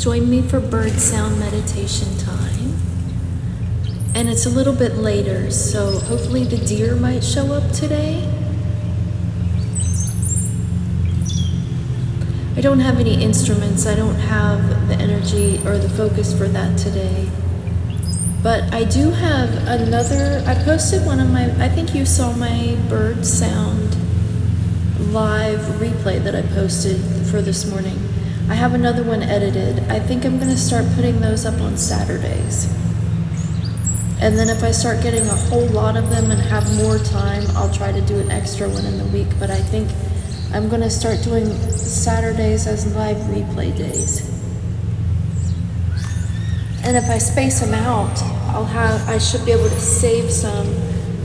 join me for bird sound meditation time. And it's a little bit later, so hopefully the deer might show up today. I don't have any instruments. I don't have the energy or the focus for that today. But I do have another, I posted one of my, I think you saw my bird sound live replay that I posted for this morning. I have another one edited. I think I'm going to start putting those up on Saturdays. And then if I start getting a whole lot of them and have more time, I'll try to do an extra one in the week. But I think I'm going to start doing Saturdays as live replay days. And if I space them out, I should be able to save some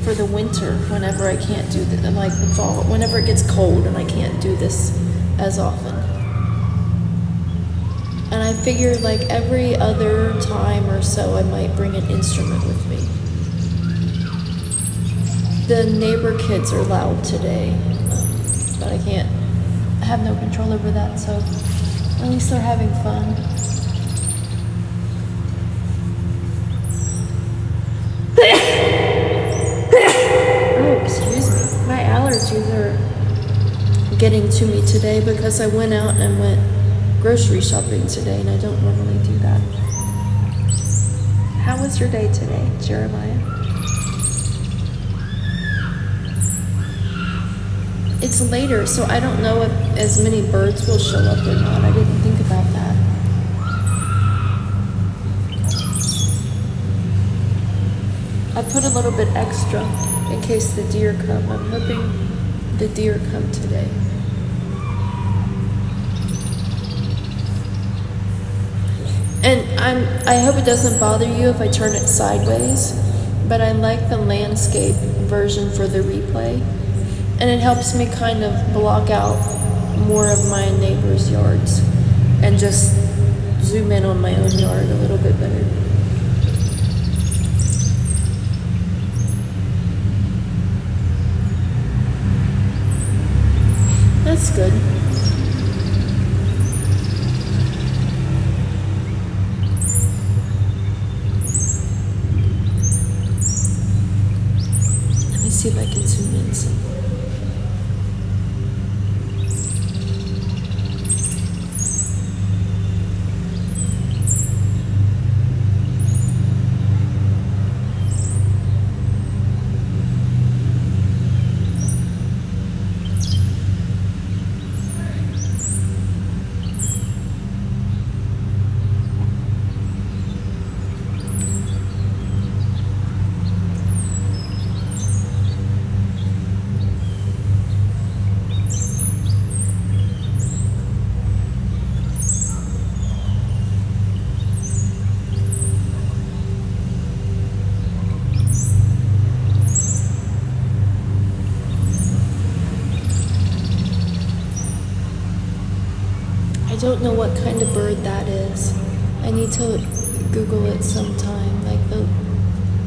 for the winter whenever I can't do the, like the fall, whenever it gets cold and I can't do this as often. And I figure like every other time or so I might bring an instrument with me. The neighbor kids are loud today, but I have no control over that, so at least they're having fun. Oh, excuse me. My allergies are getting to me today because I went out and went grocery shopping today, and I don't normally do that. How was your day today, Jeremiah? It's later, so I don't know if as many birds will show up or not. I didn't think about that. I put a little bit extra in case the deer come. I'm hoping the deer come today. And I hope it doesn't bother you if I turn it sideways, but I like the landscape version for the replay. And it helps me kind of block out more of my neighbors' yards and just zoom in on my own yard a little bit better. That's good. Let me see if I can zoom in some. I don't know what kind of bird that is. I need to Google it sometime. Like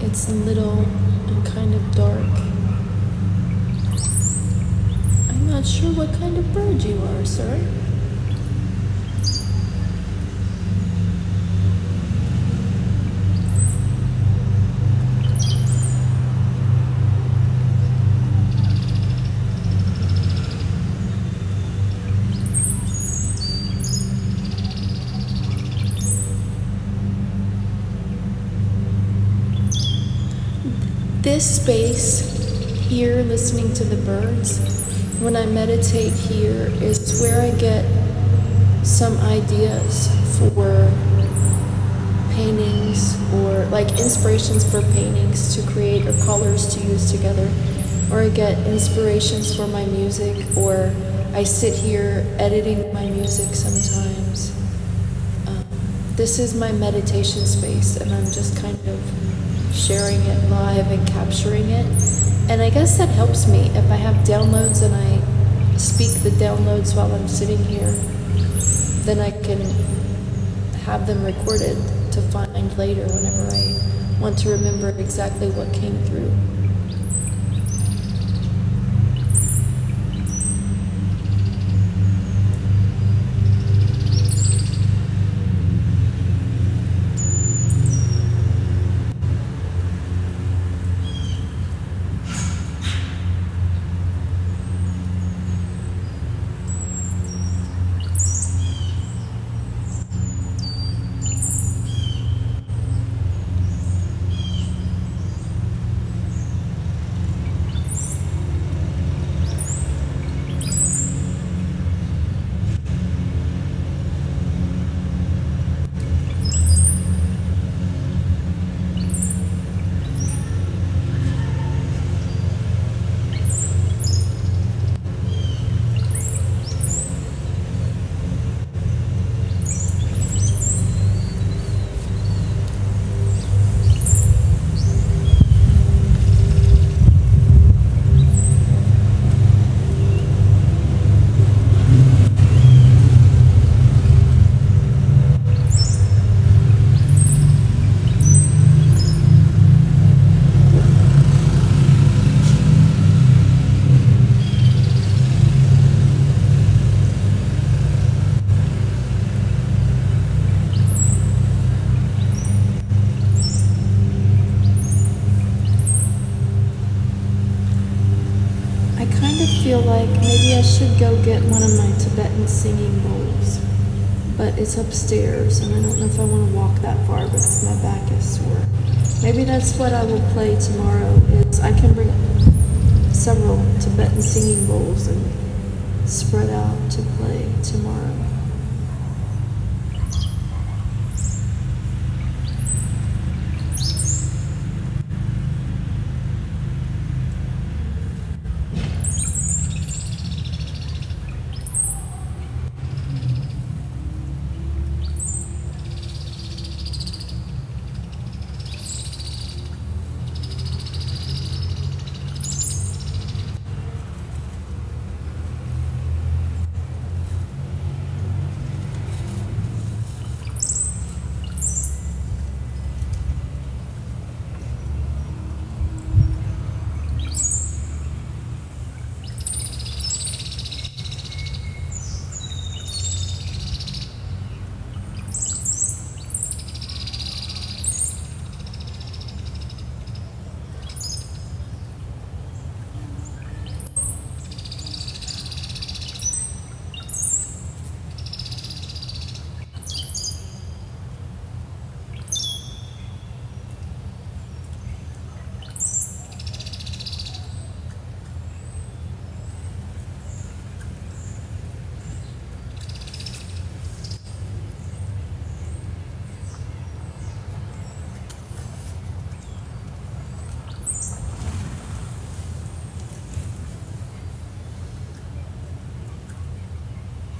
it's little and kind of dark. I'm not sure what kind of bird you are, sir. This space here, listening to the birds, when I meditate here, is where I get some ideas for paintings or like inspirations for paintings to create or colors to use together. Or I get inspirations for my music, or I sit here editing my music sometimes. This is my meditation space, and I'm just kind of sharing it live and capturing it. And I guess that helps me if I have downloads and I speak the downloads while I'm sitting here, then I can have them recorded to find later whenever I want to remember exactly what came through. like maybe I should go get one of my Tibetan singing bowls, but it's upstairs and I don't know if I want to walk that far because my back is sore. Maybe that's what I will play tomorrow, is I can bring several Tibetan singing bowls and spread out to play tomorrow.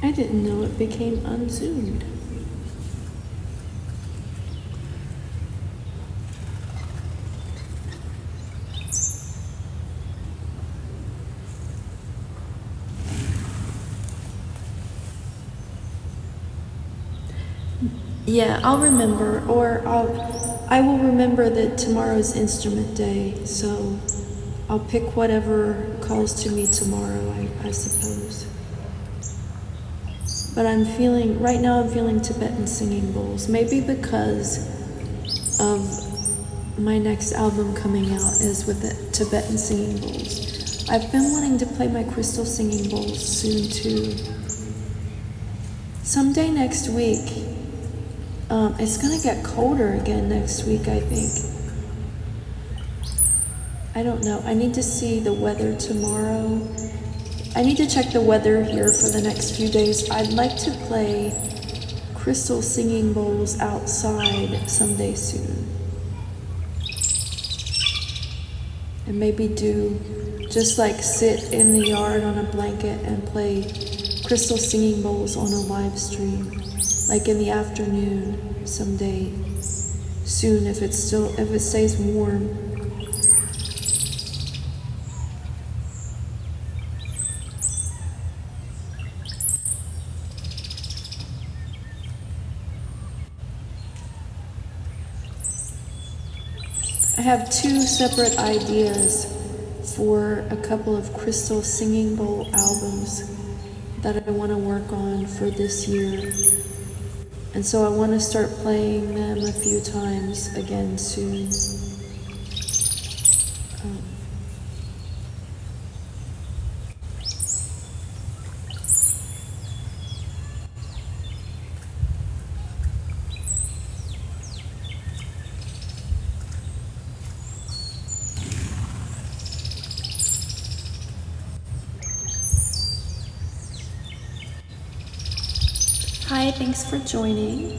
I didn't know it became unzoomed. Yeah, I'll remember, or I will remember that tomorrow's instrument day, so I'll pick whatever calls to me tomorrow, I suppose. But right now I'm feeling Tibetan singing bowls, maybe because of my next album coming out is with the Tibetan singing bowls. I've been wanting to play my crystal singing bowls soon too. Someday next week. It's gonna get colder again next week, I think. I don't know. I need to see the weather tomorrow. I need to check the weather here for the next few days. I'd like to play crystal singing bowls outside someday soon. And maybe just like sit in the yard on a blanket and play crystal singing bowls on a live stream. Like in the afternoon someday soon if it stays warm. I have two separate ideas for a couple of crystal singing bowl albums that I want to work on for this year. And so I want to start playing them a few times again soon. Hi, thanks for joining.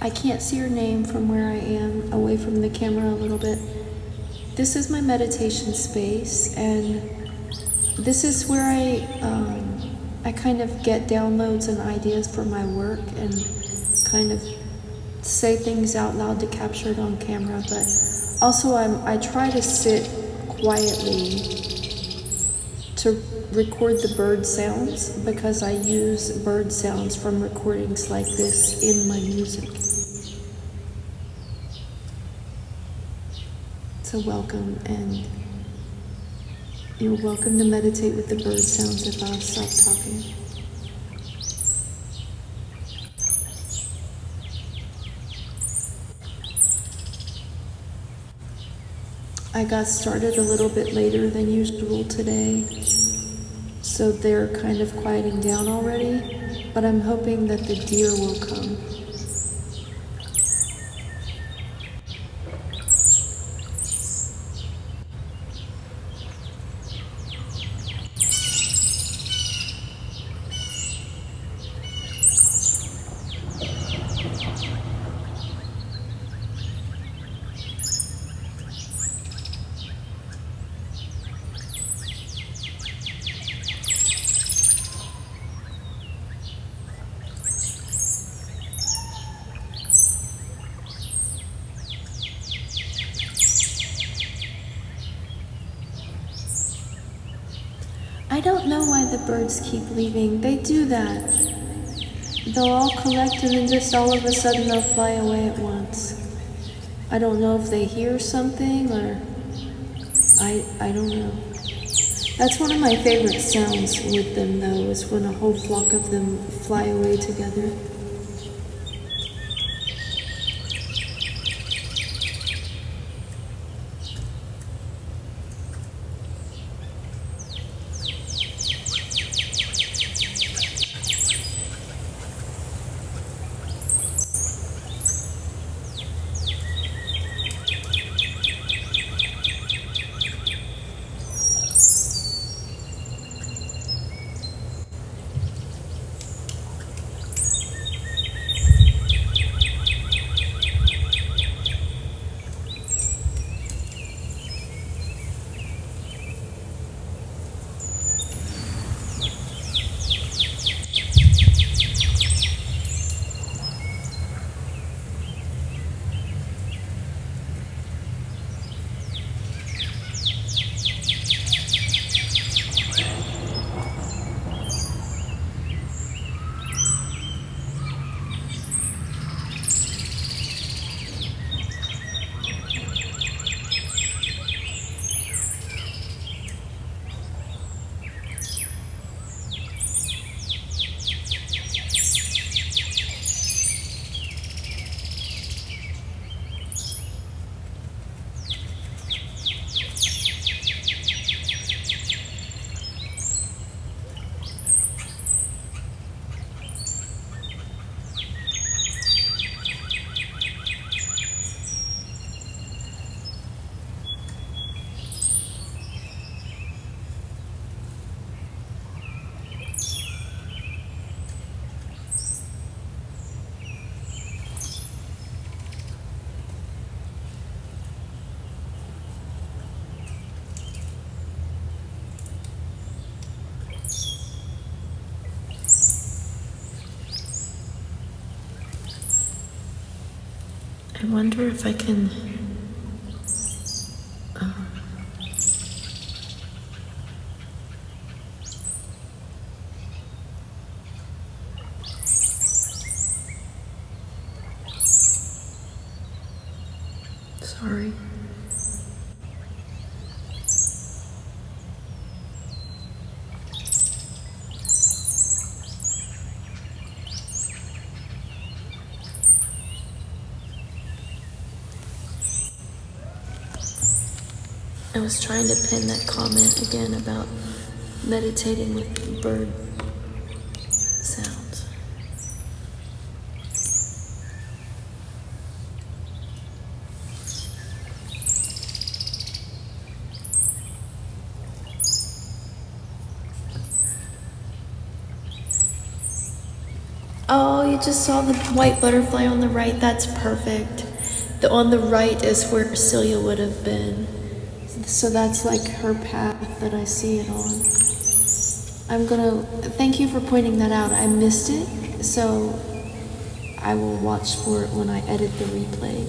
I can't see your name from where I am, away from the camera a little bit. This is my meditation space, and this is where I kind of get downloads and ideas for my work and kind of say things out loud to capture it on camera, but also I try to sit quietly to record the bird sounds because I use bird sounds from recordings like this in my music. So welcome, and you're welcome to meditate with the bird sounds if I stop talking. I got started a little bit later than usual today. so they're kind of quieting down already, but I'm hoping that the deer will come. I don't know why the birds keep leaving. They do that. They'll all collect and then just all of a sudden they'll fly away at once. I don't know if they hear something or I don't know. That's one of my favorite sounds with them though, is when a whole flock of them fly away together. I wonder if I can sorry. I was trying to pin that comment again about meditating with bird sounds. Oh, you just saw the white butterfly on the right. That's perfect. On the right is where Celia would have been. So that's like her path that I see it on. Thank you for pointing that out. I missed it, so I will watch for it when I edit the replay.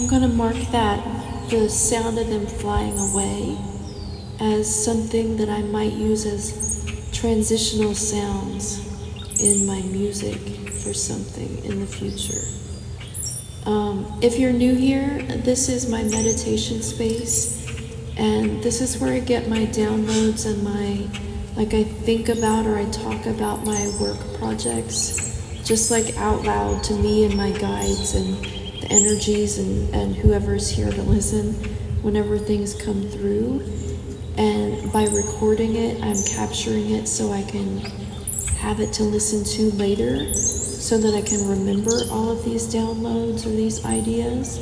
I'm gonna mark that, the sound of them flying away, as something that I might use as transitional sounds in my music for something in the future. If you're new here, this is my meditation space, and this is where I get my downloads and I think about or I talk about my work projects, just like out loud to me and my guides and the energies and whoever's here to listen whenever things come through. And by recording it, I'm capturing it so I can have it to listen to later, so that I can remember all of these downloads or these ideas.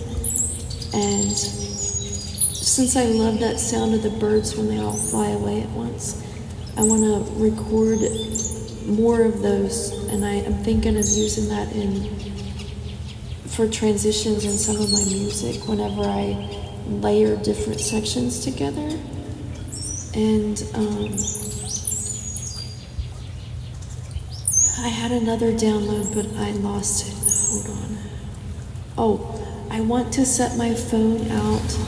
And since I love that sound of the birds when they all fly away at once, I want to record more of those, and I'm thinking of using that for transitions in some of my music whenever I layer different sections together. And I had another download, but I lost it. Hold on. Oh, I want to set my phone out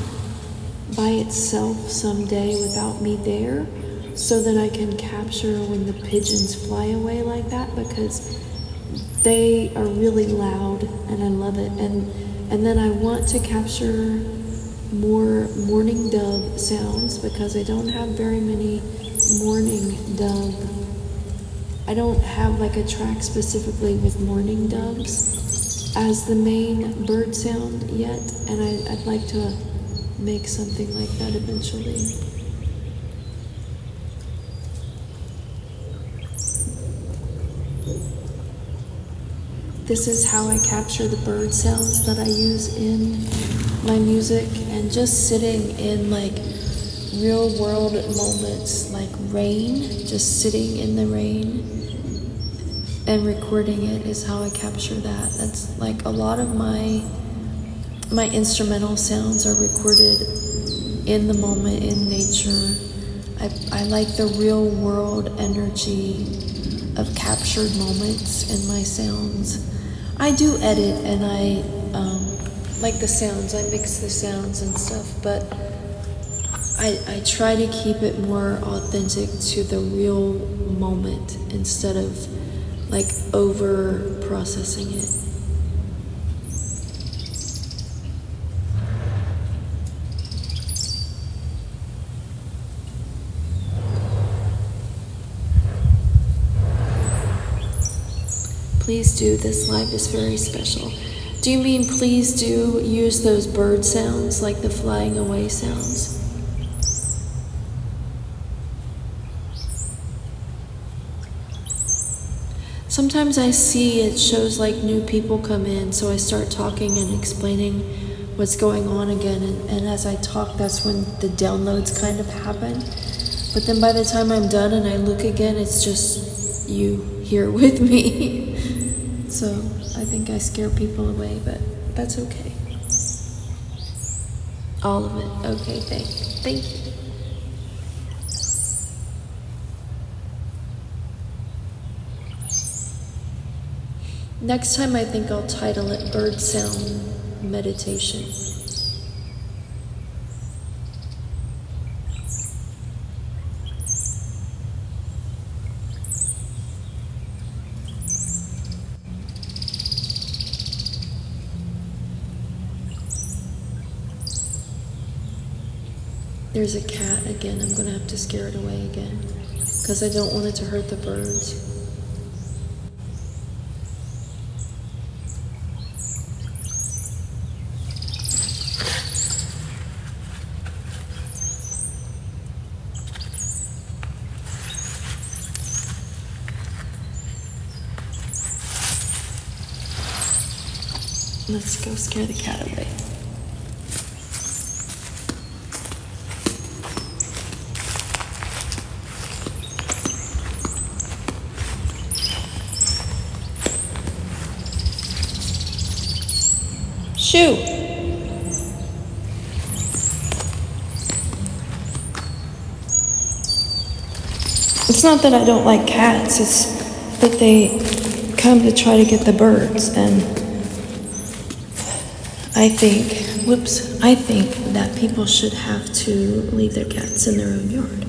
by itself someday without me there, so that I can capture when the pigeons fly away like that, because they are really loud and I love it. And then I want to capture more mourning dove sounds, because I don't have very many mourning dove. I don't have like a track specifically with mourning doves as the main bird sound yet, and I'd like to make something like that eventually. This is how I capture the bird sounds that I use in my music, and just sitting in like real world moments like rain, just sitting in the rain and recording it is how I capture that. That's like a lot of my instrumental sounds are recorded in the moment, in nature. I like the real world energy of captured moments in my sounds. I do edit, and I like the sounds, I mix the sounds and stuff, but I try to keep it more authentic to the real moment instead of like over processing it. Please do, this live is very special. Do you mean please do use those bird sounds, like the flying away sounds? Sometimes I see it shows like new people come in, so I start talking and explaining what's going on again, and as I talk, that's when the downloads kind of happen. But then by the time I'm done and I look again, it's just you here with me. So I think I scare people away, but that's okay. All of it. Okay, thank you. Next time I think I'll title it Bird Sound Meditation. There's a cat again. I'm going to have to scare it away again because I don't want it to hurt the birds. Let's go scare the cat away. Shoo! It's not that I don't like cats, it's that they come to try to get the birds, and I think whoops, I think that people should have to leave their cats in their own yard.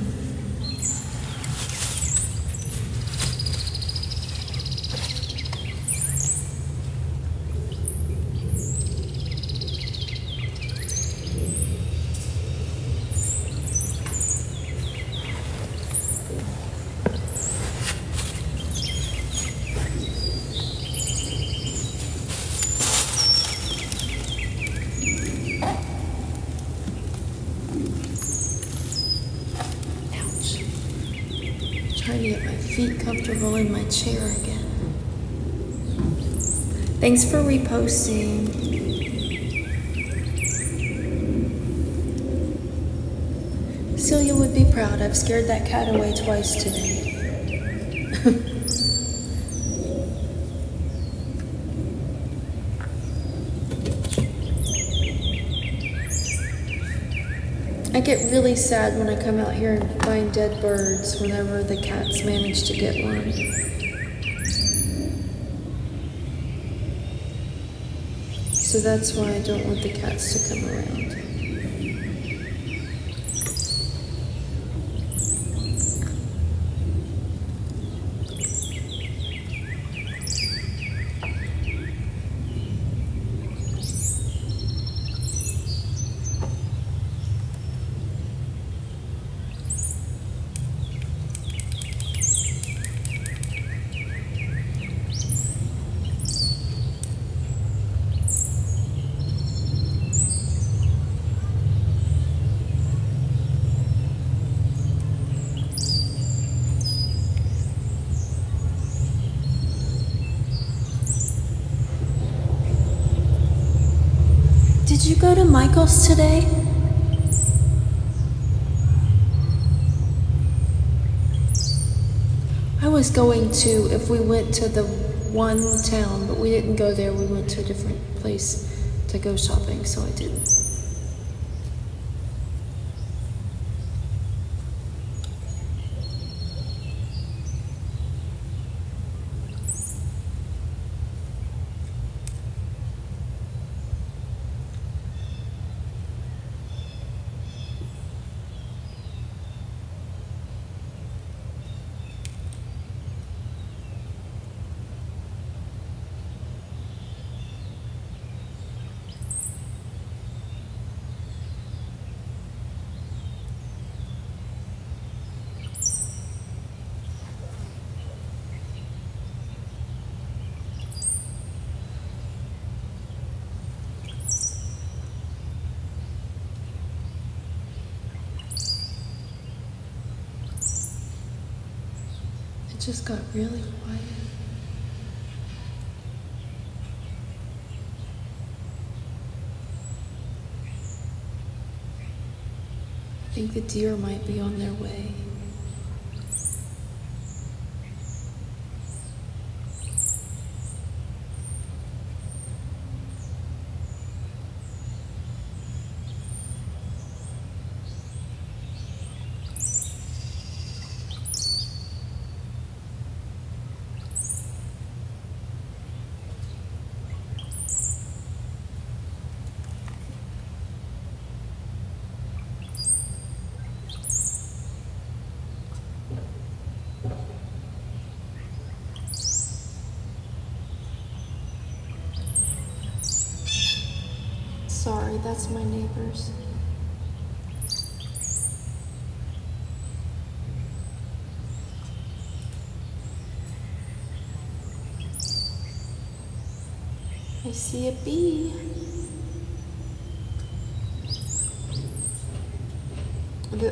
Trying to get my feet comfortable in my chair again. Thanks for reposting. Celia would be proud. I've scared that cat away twice today. I get really sad when I come out here and find dead birds whenever the cats manage to get one. So that's why I don't want the cats to come around. Did you go to Michael's today? I was going to if we went to the one town, but we didn't go there. We went to a different place to go shopping, so I didn't. It just got really quiet. I think the deer might be on their way. Sorry, that's my neighbors. I see a bee.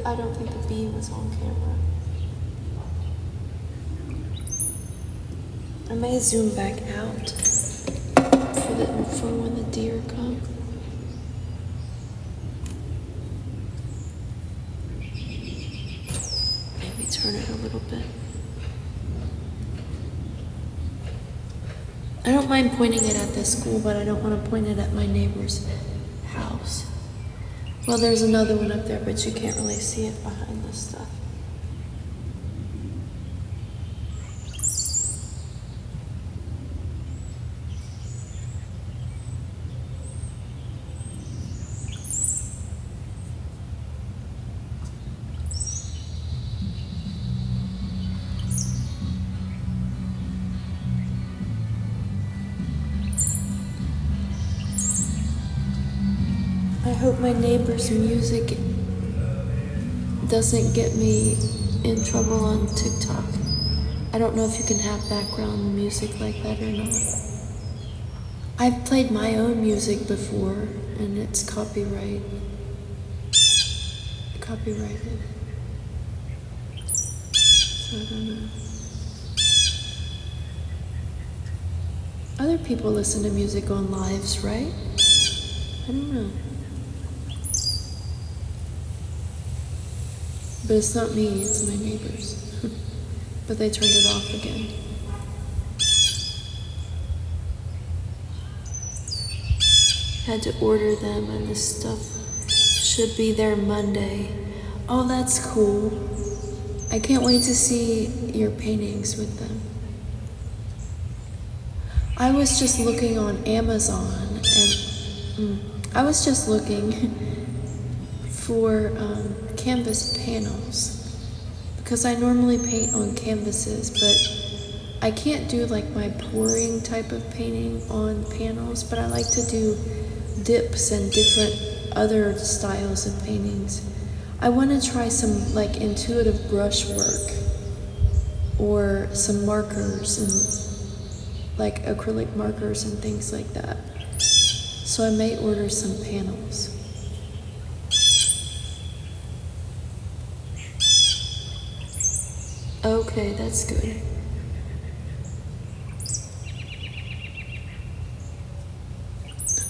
I don't think the bee was on camera. I may zoom back out for when the deer come. Maybe turn it a little bit. I don't mind pointing it at the school, but I don't want to point it at my neighbor's house. Well, there's another one up there, but you can't really see it behind this stuff. hope my neighbor's music doesn't get me in trouble on TikTok. I don't know if you can have background music like that or not. I've played my own music before and it's copyrighted. So I don't know. Other people listen to music on lives, right? I don't know. But it's not me, it's my neighbors. But they turned it off again. Had to order them and this stuff should be there Monday. Oh, that's cool. I can't wait to see your paintings with them. I was just looking on Amazon and I was just looking for canvas panels because I normally paint on canvases, but I can't do like my pouring type of painting on panels, but I like to do dips and different other styles of paintings. I want to try some like intuitive brush work or some markers and like acrylic markers and things like that. So I may order some panels. Okay, that's good.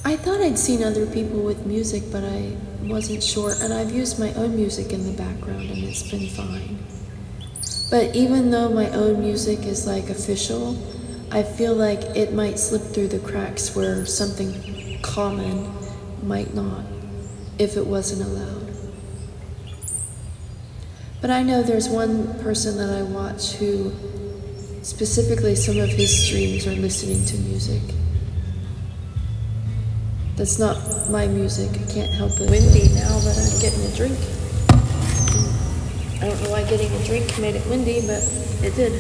I thought I'd seen other people with music, but I wasn't sure, and I've used my own music in the background and it's been fine. But even though my own music is like official, I feel like it might slip through the cracks where something common might not if it wasn't allowed. But I know there's one person that I watch who specifically some of his streams are listening to music. That's not my music, I can't help it. Windy now, but I'm getting a drink. I don't know why getting a drink made it windy, but it did.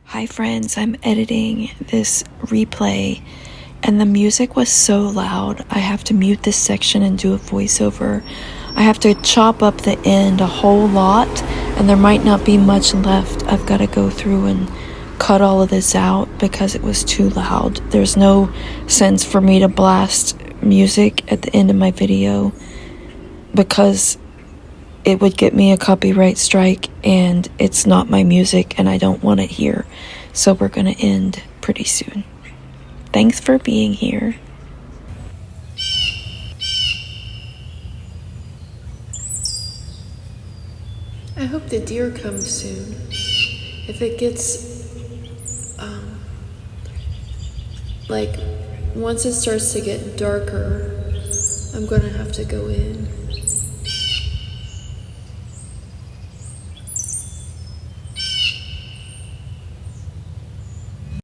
Hi friends, I'm editing this replay and the music was so loud. I have to mute this section and do a voiceover. I have to chop up the end a whole lot and there might not be much left. I've got to go through and cut all of this out because it was too loud. There's no sense for me to blast music at the end of my video because it would get me a copyright strike and it's not my music and I don't want it here. So we're gonna end pretty soon. Thanks for being here. I hope the deer comes soon. If it gets, like, once it starts to get darker, I'm gonna have to go in.